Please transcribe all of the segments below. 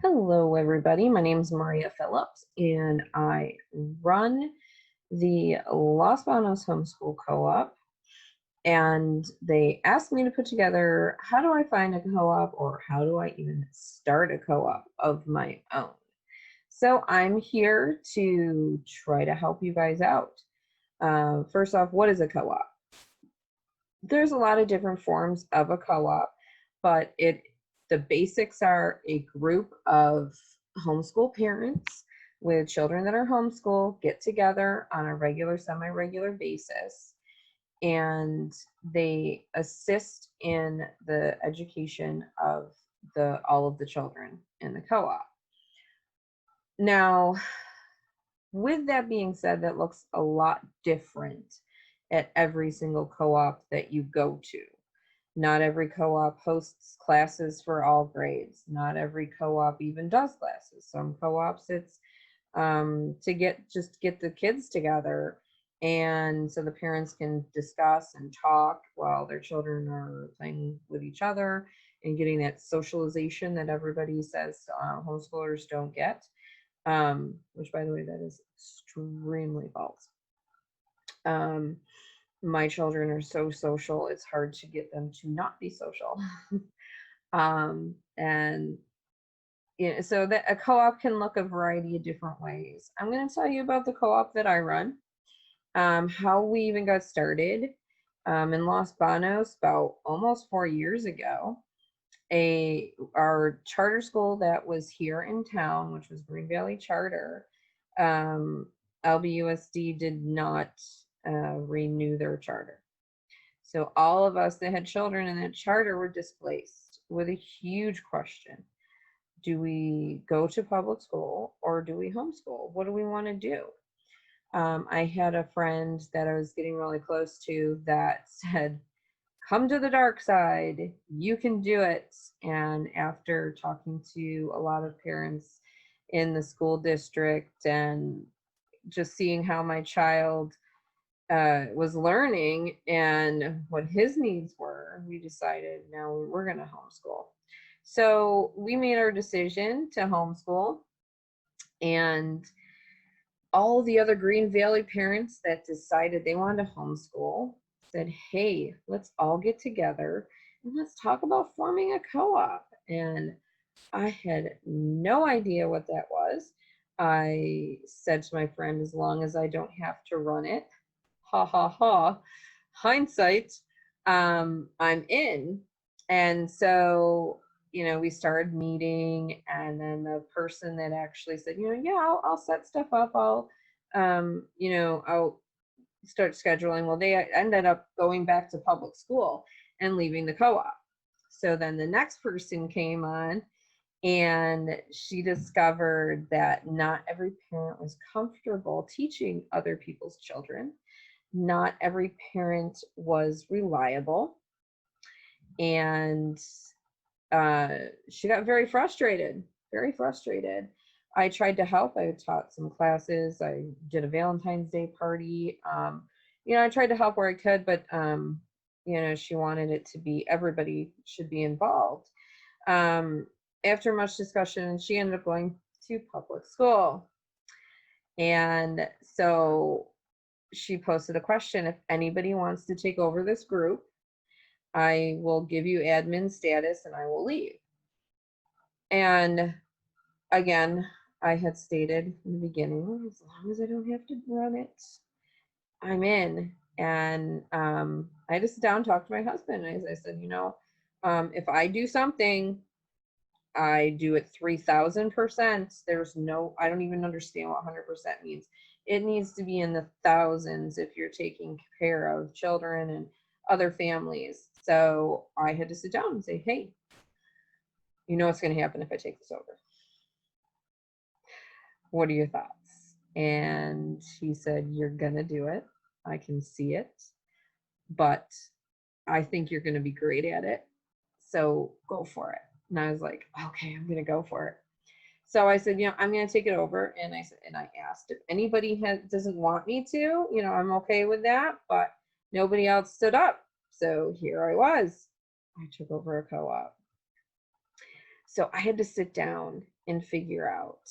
Hello, everybody. My name is Maria Phillips, and I run the Los Banos Homeschool Co-op. And they asked me to put together how do I find a co-op or how do I even start a co-op of my own. So I'm here to try to help you guys out. First off, what is a co-op? There's a lot of different forms of a co-op, but the basics are a group of homeschool parents with children that are homeschooled get together on a regular, semi-regular basis, and they assist in the education of the all of the children in the co-op. Now, with that being said, that looks a lot different at every single co-op that you go to. Not every co-op hosts classes for all grades. Not every co-op even does classes. Some co-ops it's to get the kids together, and so the parents can discuss and talk while their children are playing with each other and getting that socialization that everybody says homeschoolers don't get. Which, by the way, that is extremely false. Um, my children are so social, it's hard to get them to not be social. And so that a co-op can look a variety of different ways. I'm going to tell you about the co-op that I run, how we even got started in Los Banos about almost 4 years ago. Our charter school that was here in town, which was Green Valley Charter, um, LBUSD did not renew their charter. So all of us that had children in that charter were displaced with a huge question. Do we go to public school or do we homeschool? What do we want to do? I had a friend that I was getting really close to that said, come to the dark side, you can do it. And after talking to a lot of parents in the school district and just seeing how my child was learning and what his needs were, we decided now we're going to homeschool. So we made our decision to homeschool, and all the other Green Valley parents that decided they wanted to homeschool said, hey, let's all get together and let's talk about forming a co-op. And I had no idea what that was. I said to my friend, as long as I don't have to run it, ha ha ha, hindsight, I'm in. And so, we started meeting, and then the person that actually said, yeah, I'll set stuff up. I'll start scheduling. Well, they ended up going back to public school and leaving the co-op. So then the next person came on, and she discovered that not every parent was comfortable teaching other people's children. Not every parent was reliable, and she got very frustrated, very frustrated. I tried to help. I taught some classes. I did a Valentine's Day party. I tried to help where I could, but she wanted it to be everybody should be involved. Um, After much discussion, she ended up going to public school. And so she posted a question: if anybody wants to take over this group, I will give you admin status and I will leave. And again, I had stated in the beginning, as long as I don't have to run it, I'm in. And I had to sit down and talk to my husband. I said, if I do something, I do it 3,000%. I don't even understand what 100% means. It needs to be in the thousands if you're taking care of children and other families. So I had to sit down and say, hey, what's going to happen if I take this over? What are your thoughts? And he said, you're going to do it. I can see it, but I think you're going to be great at it. So go for it. And I was like, okay, I'm going to go for it. So I said, I'm going to take it over. And I asked if anybody doesn't want me to, I'm okay with that, but nobody else stood up. So here I was. I took over a co-op. So I had to sit down and figure out,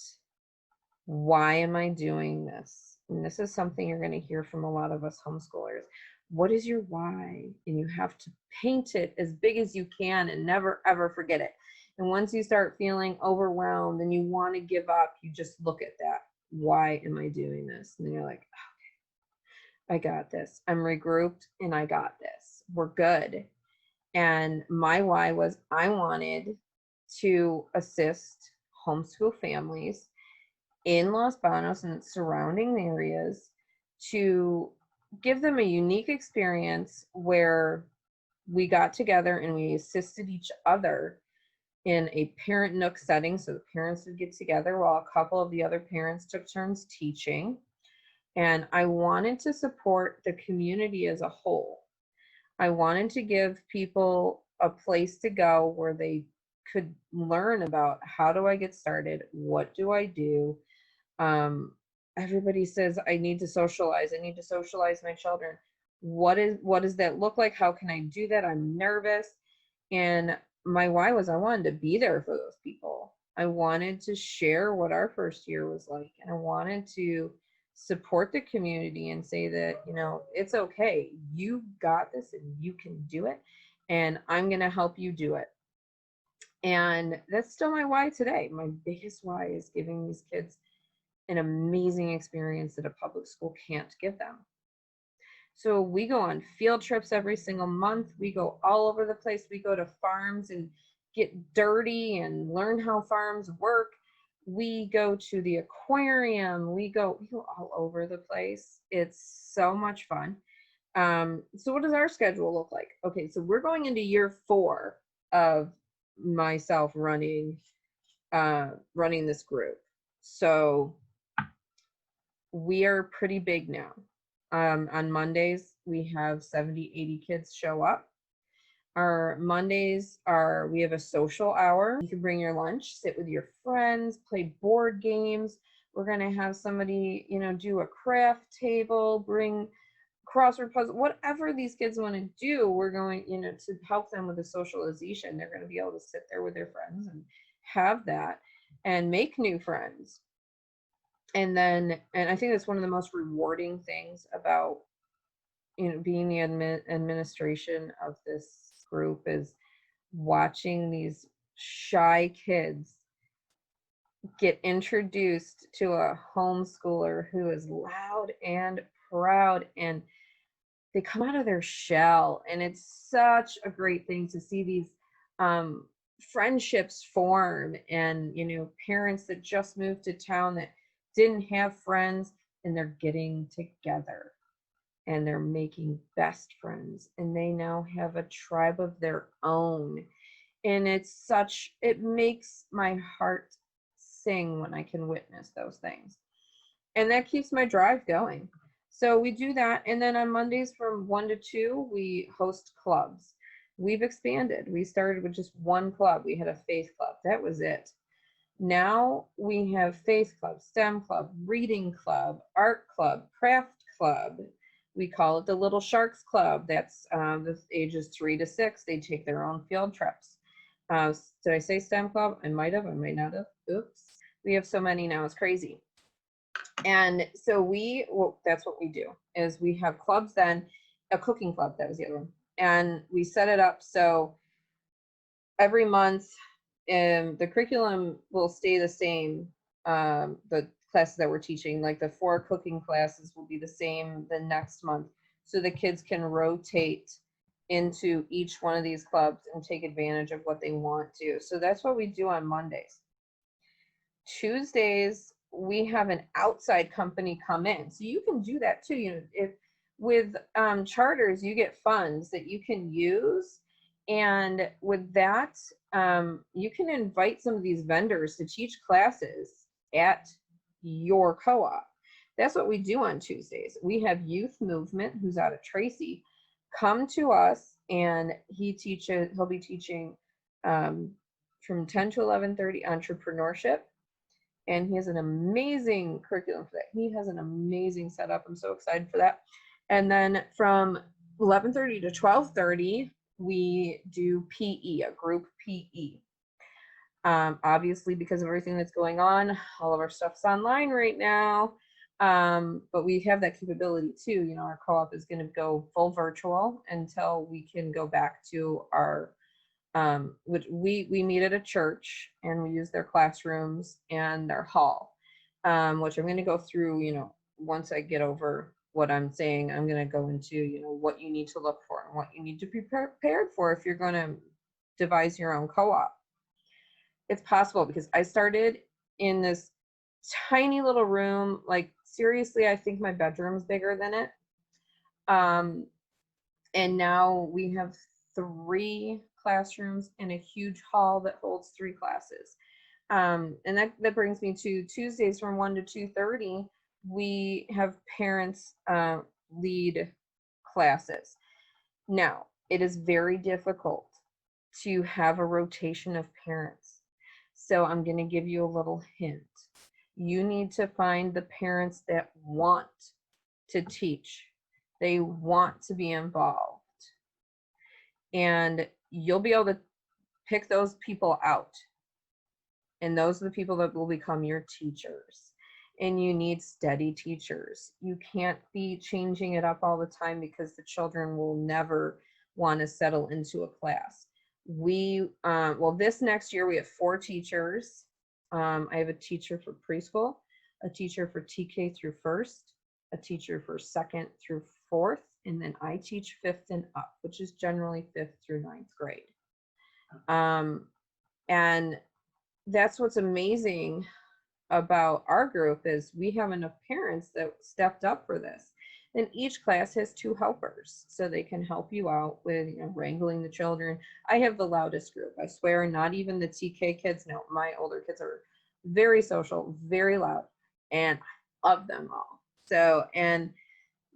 why am I doing this? And this is something you're going to hear from a lot of us homeschoolers. What is your why? And you have to paint it as big as you can and never ever forget it. And once you start feeling overwhelmed and you want to give up, you just look at that. Why am I doing this? And you're like, I got this. I'm regrouped and I got this. We're good. And my why was, I wanted to assist homeschool families in Los Banos and surrounding areas to give them a unique experience where we got together and we assisted each other in a parent nook setting. So the parents would get together while a couple of the other parents took turns teaching. And I wanted to support the community as a whole. I wanted to give people a place to go where they could learn about, how do I get started? What do I do? Everybody says, I need to socialize. I need to socialize my children. What does that look like? How can I do that? I'm nervous. And my why was, I wanted to be there for those people. I wanted to share what our first year was like. And I wanted to support the community and say that, it's okay. You got this and you can do it. And I'm going to help you do it. And that's still my why today. My biggest why is giving these kids an amazing experience that a public school can't give them. So we go on field trips every single month. We go all over the place. We go to farms and get dirty and learn how farms work. We go to the aquarium. We go all over the place. It's so much fun. So what does our schedule look like? Okay, so we're going into year 4 of myself running this group. So we are pretty big now. On Mondays, we have 70, 80 kids show up. Our Mondays we have a social hour. You can bring your lunch, sit with your friends, play board games. We're going to have somebody, do a craft table, bring crossword puzzle, whatever these kids want to do. We're going, to help them with the socialization. They're going to be able to sit there with their friends and have that and make new friends. And I think that's one of the most rewarding things about, being the administration of this group, is watching these shy kids get introduced to a homeschooler who is loud and proud, and they come out of their shell. And it's such a great thing to see these friendships form, and parents that just moved to town that didn't have friends, and they're getting together and they're making best friends, and they now have a tribe of their own. And it makes my heart sing when I can witness those things. And that keeps my drive going. So we do that. And then on Mondays from 1 to 2, we host clubs. We've expanded. We started with just one club. We had a faith club. That was it. Now we have faith club, STEM club, reading club, art club, craft club. We call it the Little Sharks Club. That's the ages 3 to 6. They take their own field trips. Did I say STEM club? I might have. I might not have. Oops. We have so many now. It's crazy. And so that's what we do, is we have clubs, then a cooking club. That was the other one. And we set it up so every month, the curriculum will stay the same. The classes that we're teaching, like the 4 cooking classes, will be the same the next month. So the kids can rotate into each one of these clubs and take advantage of what they want to. So that's what we do on Mondays. Tuesdays, we have an outside company come in. So you can do that too. If with charters, you get funds that you can use. And with that, you can invite some of these vendors to teach classes at your co-op. That's what we do on Tuesdays. We have Youth Movement, who's out of Tracy, come to us, and he'll be teaching from 10 to 11:30 entrepreneurship. And he has an amazing curriculum for that. He has an amazing setup. I'm so excited for that. And then from 11:30 to 12:30, we do PE, a group PE. Obviously, because of everything that's going on, all of our stuff's online right now. But we have that capability too. You know, our co-op is going to go full virtual until we can go back to our which we meet at a church and we use their classrooms and their hall, which I'm going to go through. You know, once I get over what I'm saying, I'm going to go into, you know, what you need to look for and what you need to be prepared for if you're going to devise your own co-op. It's possible because I started in this tiny little room. Like, seriously, I think my bedroom's bigger than it. Um, and now we have 3 classrooms and a huge hall that holds 3 classes. And that brings me to Tuesdays from 1 to 2:30. We have parents lead classes. Now, it is very difficult to have a rotation of parents. So I'm going to give you a little hint. You need to find the parents that want to teach. They want to be involved. And you'll be able to pick those people out. And those are the people that will become your teachers. And you need steady teachers. You can't be changing it up all the time because the children will never want to settle into a class. Well, this next year we have 4 teachers. I have a teacher for preschool, a teacher for TK through first, a teacher for second through fourth, and then I teach 5th and up, which is generally 5th through 9th grade. And that's what's amazing about our group is we have enough parents that stepped up for this. And each class has 2 helpers, so they can help you out with, you know, wrangling the children. I have the loudest group. I swear, not even the TK kids. No, my older kids are very social, very loud, and I love them all. So, and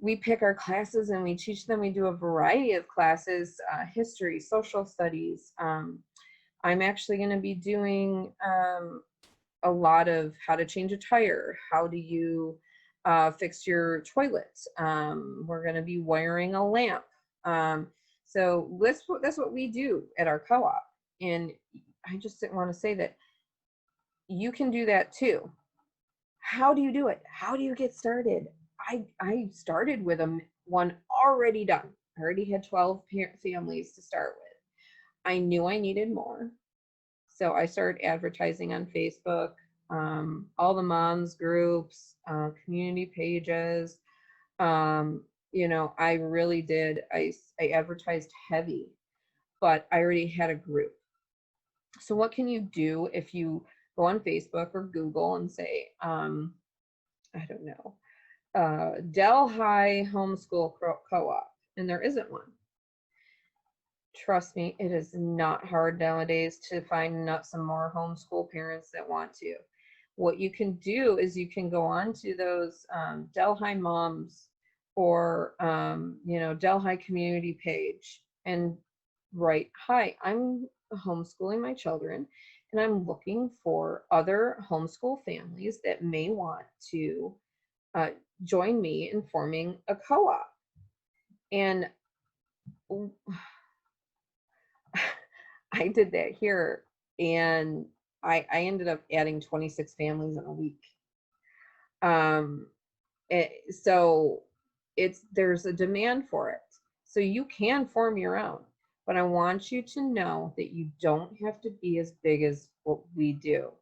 we pick our classes and we teach them. We do a variety of classes, history, social studies. I'm actually going to be doing a lot of how to change a tire, how do you fix your toilet. We're going to be wiring a lamp. So that's what we do at our co-op. And I just didn't want to say that you can do that too. How do you do it? How do you get started? I started with one already done. I already had 12 families to start with. I knew I needed more. So I started advertising on Facebook, all the moms groups, community pages. You know, I really did. I advertised heavy, but I already had a group. So what can you do if you go on Facebook or Google and say, I don't know, Delhi Homeschool Co-op, and there isn't one. Trust me, it is not hard nowadays to find some more homeschool parents that want to. What you can do is you can go on to those Delhi moms or you know, Delhi community page and write, "Hi, I'm homeschooling my children, and I'm looking for other homeschool families that may want to join me in forming a co-op." And I did that here, and I ended up adding 26 families in a week. So there's a demand for it. So you can form your own, but I want you to know that you don't have to be as big as what we do.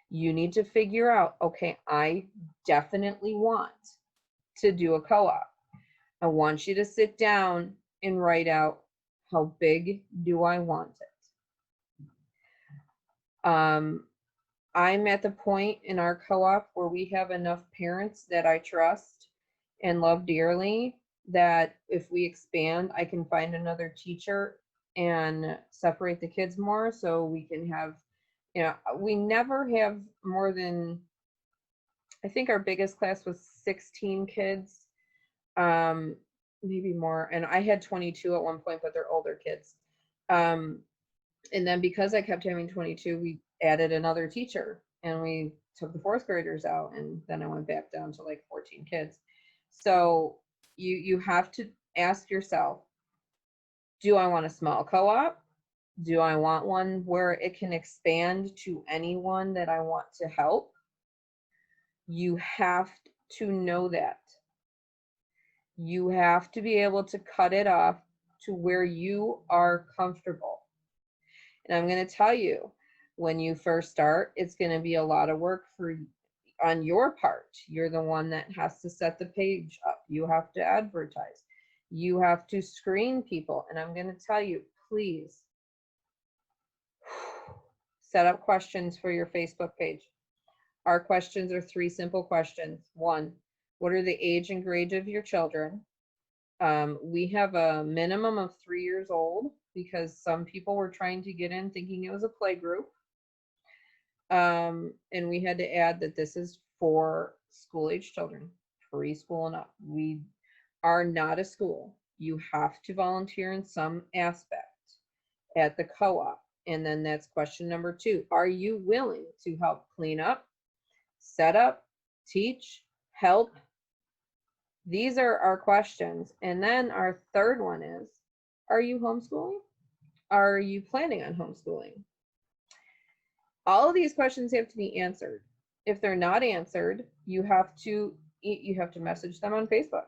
You need to figure out, okay, I definitely want to do a co-op. I want you to sit down and write out, how big do I want it? I'm at the point in our co-op where we have enough parents that I trust and love dearly that if we expand, I can find another teacher and separate the kids more so we can have, you know, we never have more than, I think our biggest class was 16 kids, maybe more. And I had 22 at one point, but they're older kids. And then because I kept having 22, we added another teacher and we took the 4th graders out, and then I went back down to like 14 kids. So you have to ask yourself, do I want a small co-op Do I want one where it can expand to anyone that I want to help? You have to know that. You have to be able to cut it off to where you are comfortable. And I'm going to tell you, when you first start, it's going to be a lot of work for on your part. You're the one that has to set the page up. You have to advertise. You have to screen people. And I'm going to tell you, please set up questions for your Facebook page. Our questions are three simple questions. One, what are the age and grade of your children? We have a minimum of 3 years old because some people were trying to get in thinking it was a play group. And we had to add that this is for school age children, preschool and up. We are not a school. You have to volunteer in some aspect at the co-op. And then that's question number 2. Are you willing to help clean up, set up, teach, help? These are our questions. And then our third one is, are you homeschooling? Are you planning on homeschooling? All of these questions have to be answered. If they're not answered, you have to message them on Facebook.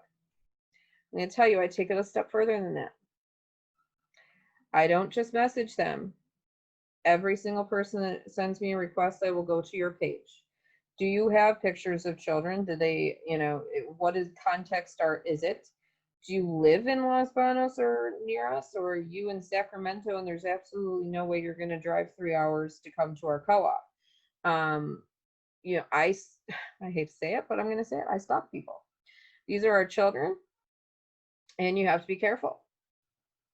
I'm going to tell you, I take it a step further than that. I don't just message them. Every single person that sends me a request, I will go to your page. Do you have pictures of children? Do they, what is context art is it? Do you live in Los Banos or near us, or are you in Sacramento and there's absolutely no way you're going to drive 3 hours to come to our co-op? I hate to say it, but I'm going to say it. I stalk people. These are our children, and you have to be careful.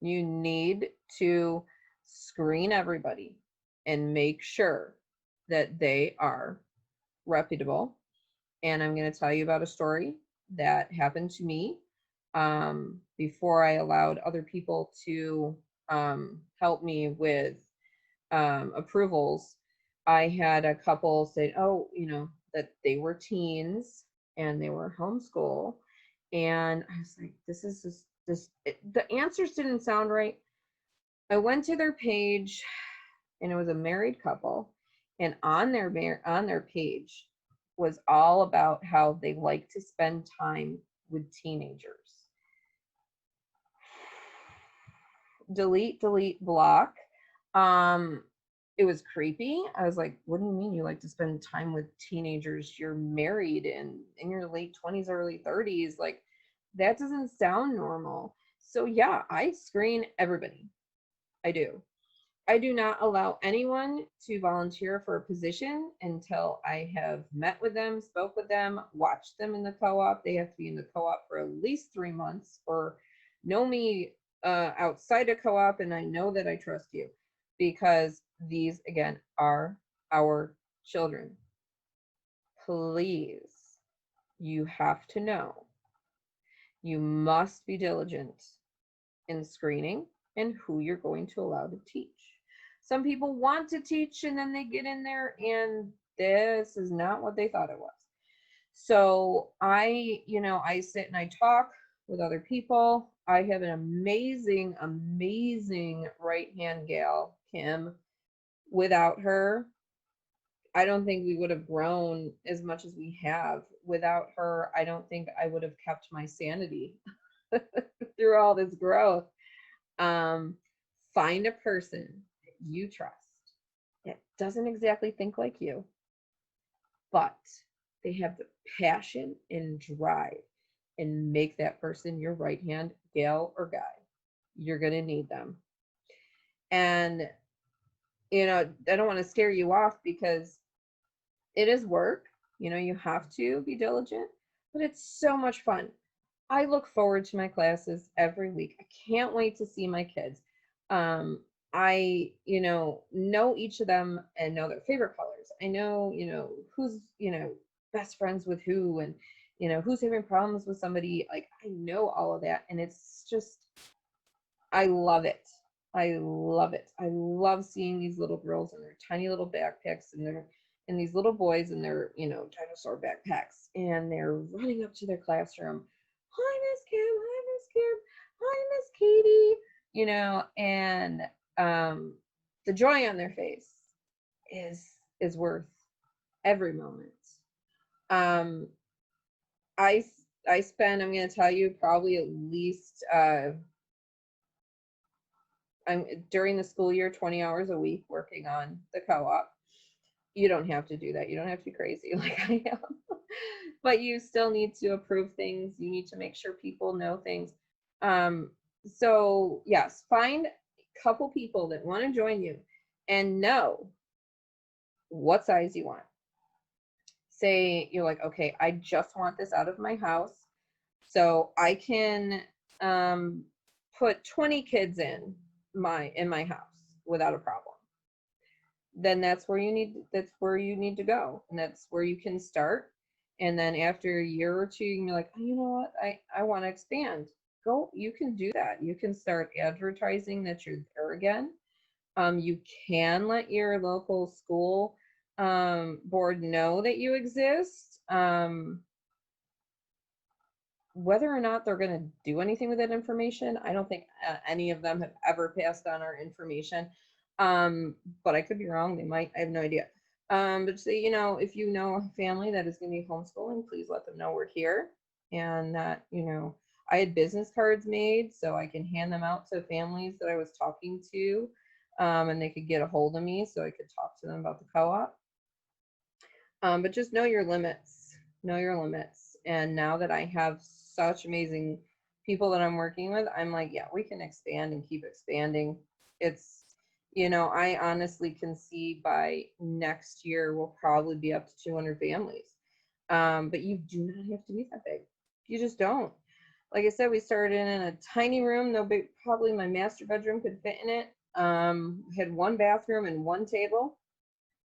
You need to screen everybody and make sure that they are reputable. And I'm going to tell you about a story that happened to me before I allowed other people to help me with approvals. I had a couple say, that they were teens and they were homeschool. And I was like, the answers didn't sound right. I went to their page and it was a married couple. And on their page was all about how they like to spend time with teenagers. Delete, block. It was creepy. I was like, what do you mean you like to spend time with teenagers? You're married and in your late 20s, early 30s. Like, that doesn't sound normal. So yeah, I screen everybody. I do. I do not allow anyone to volunteer for a position until I have met with them, spoke with them, watched them in the co-op. They have to be in the co-op for at least 3 months or know me outside a co-op, and I know that I trust you, because these, again, are our children. Please, you have to know. You must be diligent in screening and who you're going to allow to teach. Some people want to teach and then they get in there and this is not what they thought it was. So I sit and I talk with other people. I have an amazing, amazing right-hand gal, Kim. Without her, I don't think we would have grown as much as we have. Without her, I don't think I would have kept my sanity through all this growth. Find a person that you trust that doesn't exactly think like you, but they have the passion and drive, and make that person your right hand gal or guy. You're going to need them. And, I don't want to scare you off because it is work. You have to be diligent, but it's so much fun. I look forward to my classes every week. I can't wait to see my kids. I, know each of them and know their favorite colors. I know, who's, best friends with who, and, who's having problems with somebody. Like, I know all of that. And it's just, I love it. I love it. I love seeing these little girls in their tiny little backpacks and these little boys in their, dinosaur backpacks, and they're running up to their classroom. Hi, Miss Kim. Hi, Miss Kim. Hi, Miss Katie. And the joy on their face is worth every moment. Um, I I spend, I'm going to tell you, probably at least I'm during the school year 20 hours a week working on the co-op. You don't have to do that. You don't have to be crazy like I am. But you still need to approve things. You need to make sure people know things. Um, so yes, find a couple people that want to join you and know what size you want. Say you're like, okay, I just want this out of my house. So I can put 20 kids in my house without a problem. Then that's where you need to go, and that's where you can start. And then after a year or two, you can be like, oh, you know what, I want to expand. Go, you can do that. You can start advertising that you're there again. You can let your local school board know that you exist. Whether or not they're going to do anything with that information, I don't think any of them have ever passed on our information. But I could be wrong. They might. I have no idea. But say, if you know a family that is going to be homeschooling, please let them know we're here, and that, I had business cards made so I can hand them out to families that I was talking to, and they could get a hold of me so I could talk to them about the co-op. But just know your limits. Know your limits. And now that I have such amazing people that I'm working with, I'm like, yeah, we can expand and keep expanding. It's, I honestly can see by next year we'll probably be up to 200 families. But you do not have to be that big. You just don't. Like I said, we started in a tiny room. No big, probably my master bedroom could fit in it. Had one bathroom and one table.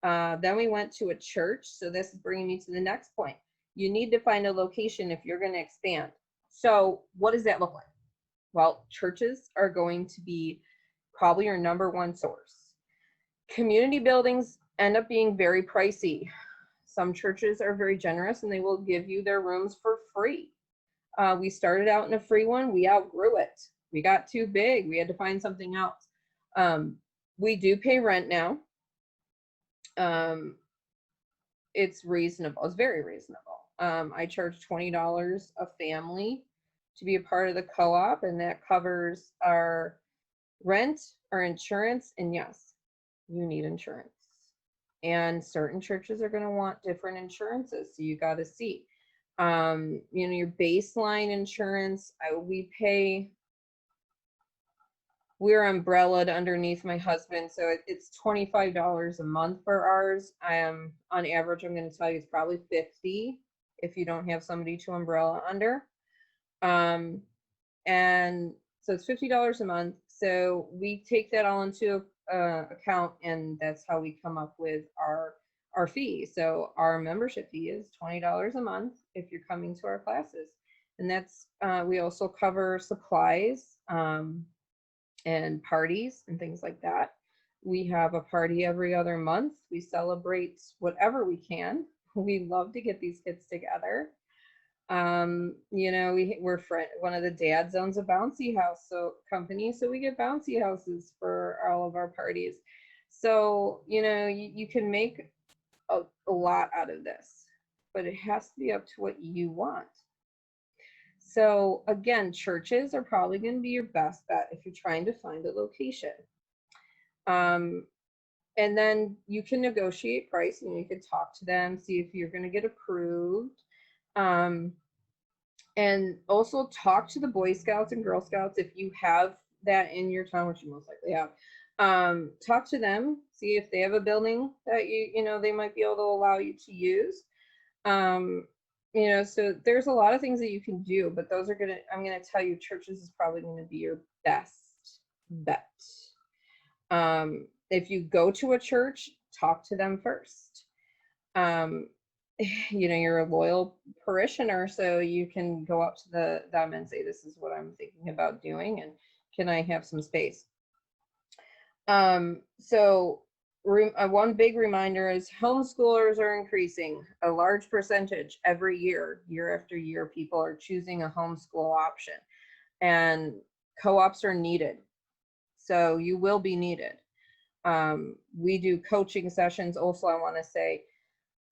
Then we went to a church. So this is bringing me to the next point. You need to find a location if you're going to expand. So what does that look like? Well, churches are going to be probably your number one source. Community buildings end up being very pricey. Some churches are very generous and they will give you their rooms for free. We started out in a free one. We outgrew it. We got too big. We had to find something else. We do pay rent now. It's reasonable. It's very reasonable. I charge $20 a family to be a part of the co-op, and that covers our rent, our insurance, and yes, you need insurance. And certain churches are going to want different insurances, so you got to see. Your baseline insurance, we're umbrellaed underneath my husband, so it's $25 a month for ours. On average, I'm going to tell you it's probably $50 if you don't have somebody to umbrella under. And so it's $50 a month. So we take that all into account, and that's how we come up with our fee. So our membership fee is $20 a month if you're coming to our classes, and that's we also cover supplies and parties and things like that. We have a party every other month. We celebrate whatever we can. We love to get these kids together. We're one of the dads owns a bouncy house company, so we get bouncy houses for all of our parties. So, you can make a lot out of this, but it has to be up to what you want. So again, churches are probably going to be your best bet if you're trying to find a location. And then you can negotiate price, and you can talk to them, see if you're going to get approved. And also talk to the Boy Scouts and Girl Scouts if you have that in your town, which you most likely have. Talk to them, see if they have a building that they might be able to allow you to use. So there's a lot of things that you can do, but I'm gonna tell you, churches is probably going to be your best bet. If you go to a church, talk to them first. You're a loyal parishioner, so you can go up to them and say, this is what I'm thinking about doing, and can I have some space? One big reminder is homeschoolers are increasing. A large percentage every year after year, people are choosing a homeschool option, and co-ops are needed. So you will be needed. We do coaching sessions. Also, I want to say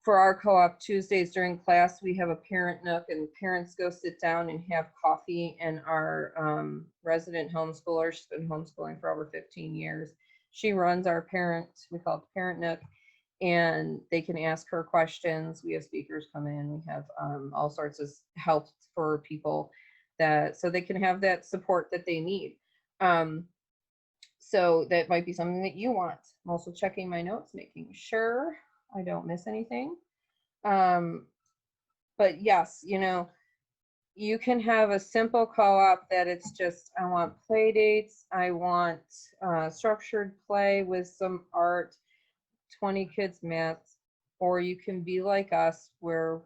for our co-op Tuesdays during class, we have a parent nook, and parents go sit down and have coffee. And our resident homeschooler, she's been homeschooling for over 15 years. She runs our we call it the parent nook, and they can ask her questions. We have speakers come in. We have all sorts of help for people so they can have that support that they need. So that might be something that you want. I'm also checking my notes, making sure I don't miss anything. But yes, you can have a simple co-op that it's just, I want play dates, I want structured play with some art, 20 kids math, or you can be like us where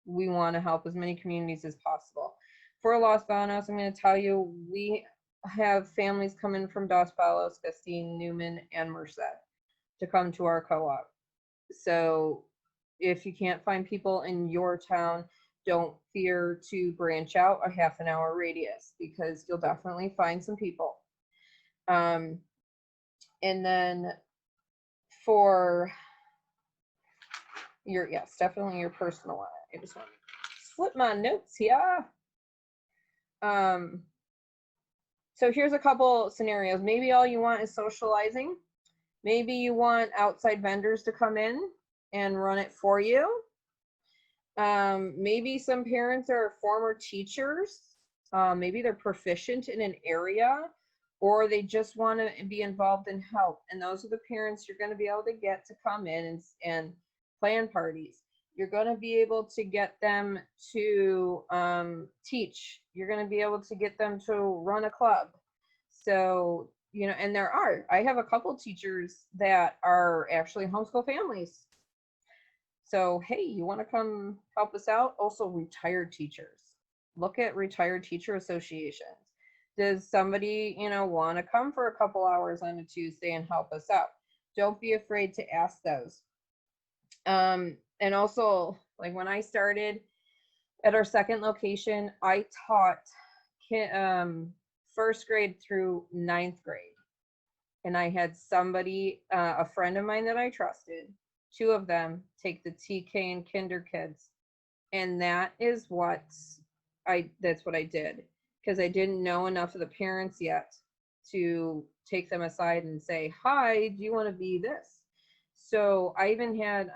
we want to help as many communities as possible. For Los Banos, I'm going to tell you, we have families coming from Dos Palos, Castine, Newman, and Merced to come to our co-op. So if you can't find people in your town, don't fear to branch out a half an hour radius, because you'll definitely find some people. And then for yes, definitely your personal one. I just want to flip my notes here. So here's a couple scenarios. Maybe all you want is socializing. Maybe you want outside vendors to come in and run it for you. Maybe some parents are former teachers. Maybe they're proficient in an area, or they just want to be involved and help. And those are the parents you're going to be able to get to come in and plan parties. You're going to be able to get them to teach. You're going to be able to get them to run a club. So, and I have a couple teachers that are actually homeschool families. So, hey, you want to come help us out? Also, retired teachers. Look at retired teacher associations. Does somebody, want to come for a couple hours on a Tuesday and help us out? Don't be afraid to ask those. And also, like when I started at our second location, I taught first grade through ninth grade. And I had somebody, a friend of mine that I trusted, two of them take the TK and kinder kids. And that's what I did, because I didn't know enough of the parents yet to take them aside and say, hi, do you want to be this? So I even had,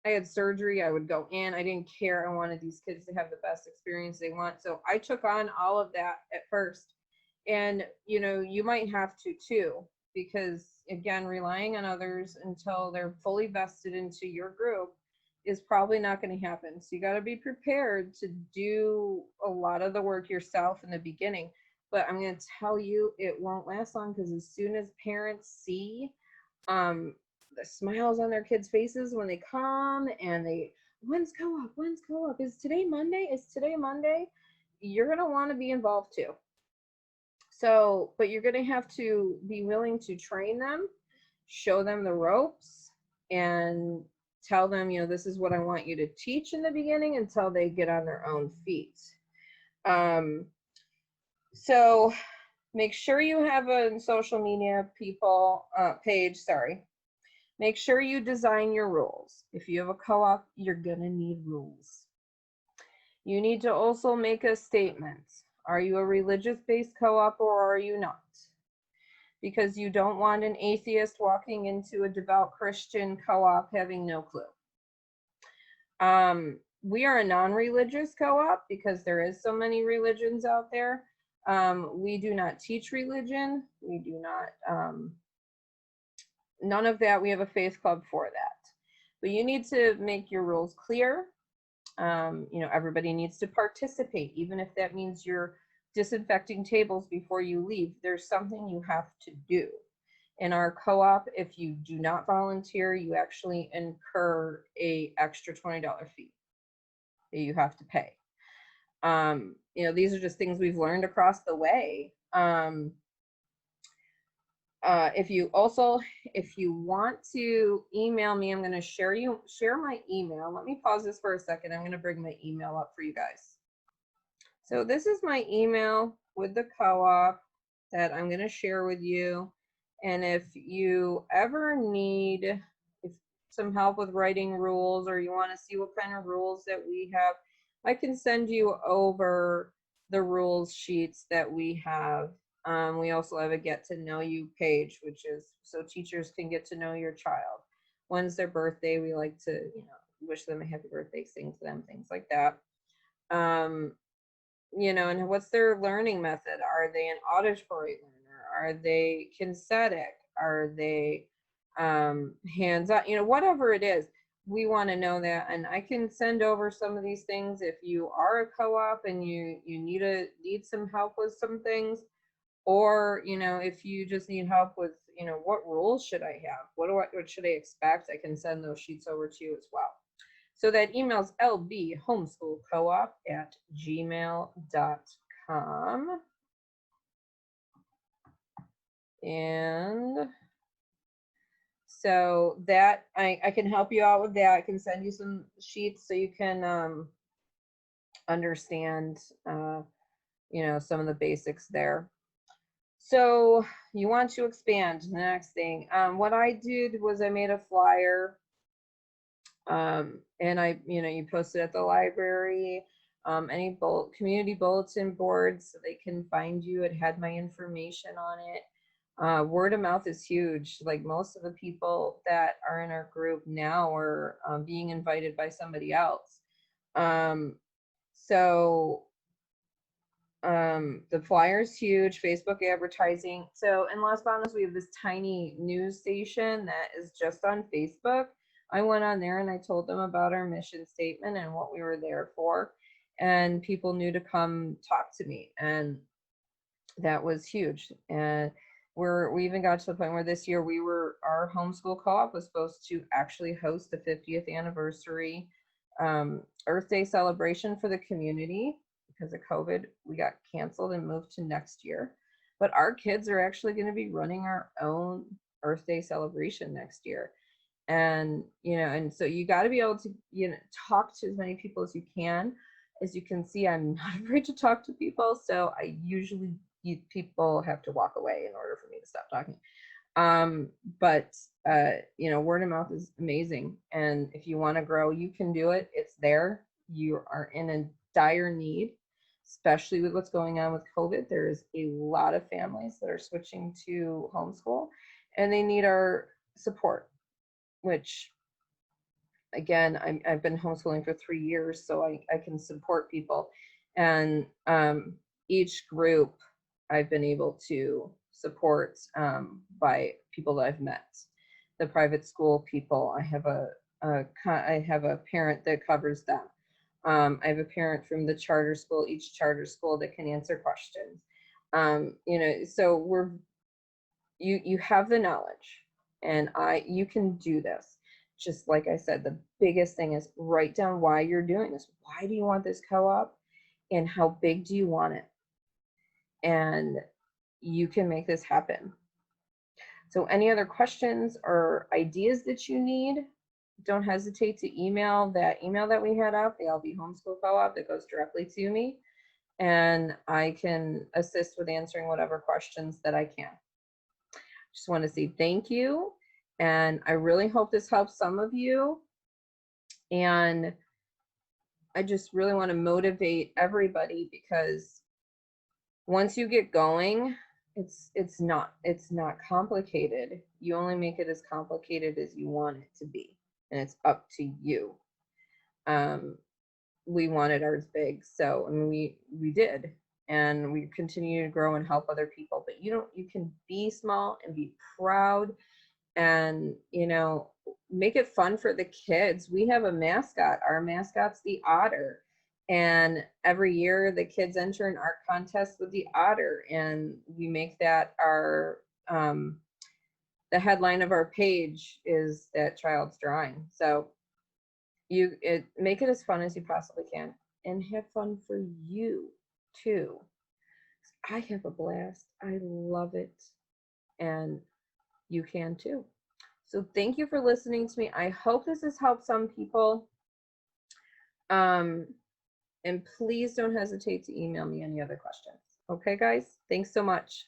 I had surgery. I would go in. I didn't care. I wanted these kids to have the best experience they want. So I took on all of that at first. And, you might have to too, because again, relying on others until they're fully vested into your group is probably not going to happen. So you got to be prepared to do a lot of the work yourself in the beginning. But I'm going to tell you, it won't last long, because as soon as parents see the smiles on their kids' faces when they come and when's co-op, is today Monday, you're going to want to be involved too. So, but you're going to have to be willing to train them, show them the ropes, and tell them, this is what I want you to teach in the beginning until they get on their own feet. So make sure you have a social media page. Make sure you design your rules. If you have a co-op, you're going to need rules. You need to also make a statement. Are you a religious-based co-op or are you not? Because you don't want an atheist walking into a devout Christian co-op having no clue. We are a non-religious co-op because there is so many religions out there. We do not teach religion. We do not, none of that. We have a faith club for that. But you need to make your rules clear. Everybody needs to participate, even if that means you're disinfecting tables before you leave. There's something you have to do. In our co-op, if you do not volunteer, you actually incur a extra $20 fee that you have to pay. These are just things we've learned across the way. If you want to email me, I'm going to share my email. Let me pause this for a second. I'm going to bring my email up for you guys. So this is my email with the co-op. that I'm going to share with you. And if you ever need some help with writing rules, or you want to see what kind of rules that we have, I can send you over the rules sheets that we have. We also have a get to know you page, which is so teachers can get to know your child. When's their birthday? We like to, wish them a happy birthday, sing to them, things like that. Um, and what's their learning method? Are they an auditory learner? Are they kinesthetic? Are they hands-on? Whatever it is, we want to know that. And I can send over some of these things if you are a co-op and you need some help with some things, or if you just need help with what rules should I have? What should I expect? I can send those sheets over to you as well. So that email's lbhomeschoolcoop@gmail.com. And so that I can help you out with that. I can send you some sheets so you can understand some of the basics there. So you want to expand. The next thing, what I did was I made a flyer, and you post it at the library, any community bulletin boards, so they can find you. It had my information on it. Word of mouth is huge. Like, most of the people that are in our group now are being invited by somebody else. So the flyer's huge. Facebook advertising. So in Las Banas, we have this tiny news station that is just on Facebook. I went on there and I told them about our mission statement and what we were there for, and people knew to come talk to me, and that was huge. And we even got to the point where this year our homeschool co-op was supposed to actually host the 50th anniversary Earth Day celebration for the community. Because of COVID, we got canceled and moved to next year. But our kids are actually going to be running our own Earth Day celebration next year. And and so you got to be able to talk to as many people as you can. As you can see, I'm not afraid to talk to people, so I usually people have to walk away in order for me to stop talking. But word of mouth is amazing, and if you want to grow, you can do it. It's there. You are in a dire need, especially with what's going on with COVID. There's a lot of families that are switching to homeschool, and they need our support, which, again, I've been homeschooling for 3 years, so I can support people. And each group I've been able to support by people that I've met. The private school people, I have a parent that covers them. I have a parent from the charter school, each charter school, that can answer questions. So you have the knowledge, and you can do this. Just like I said, the biggest thing is write down why you're doing this. Why do you want this co-op, and how big do you want it? And you can make this happen. So any other questions or ideas that you need, don't hesitate to email that email that we had up, the LB Homeschool Co-op, that goes directly to me, and I can assist with answering whatever questions that I can. Just want to say thank you, and I really hope this helps some of you. And I just really want to motivate everybody, because once you get going, it's not complicated. You only make it as complicated as you want it to be, and it's up to you. We wanted ours big, so I mean, we did, and we continue to grow and help other people. But you can be small and be proud, and make it fun for the kids. We have a mascot. Our mascot's the otter, and every year the kids enter an art contest with the otter, and we make that our the headline of our page is that child's drawing. So make it as fun as you possibly can, and have fun for you too. I have a blast. I love it, and you can too. So thank you for listening to me. I hope this has helped some people. And please don't hesitate to email me any other questions. Okay, guys? Thanks so much.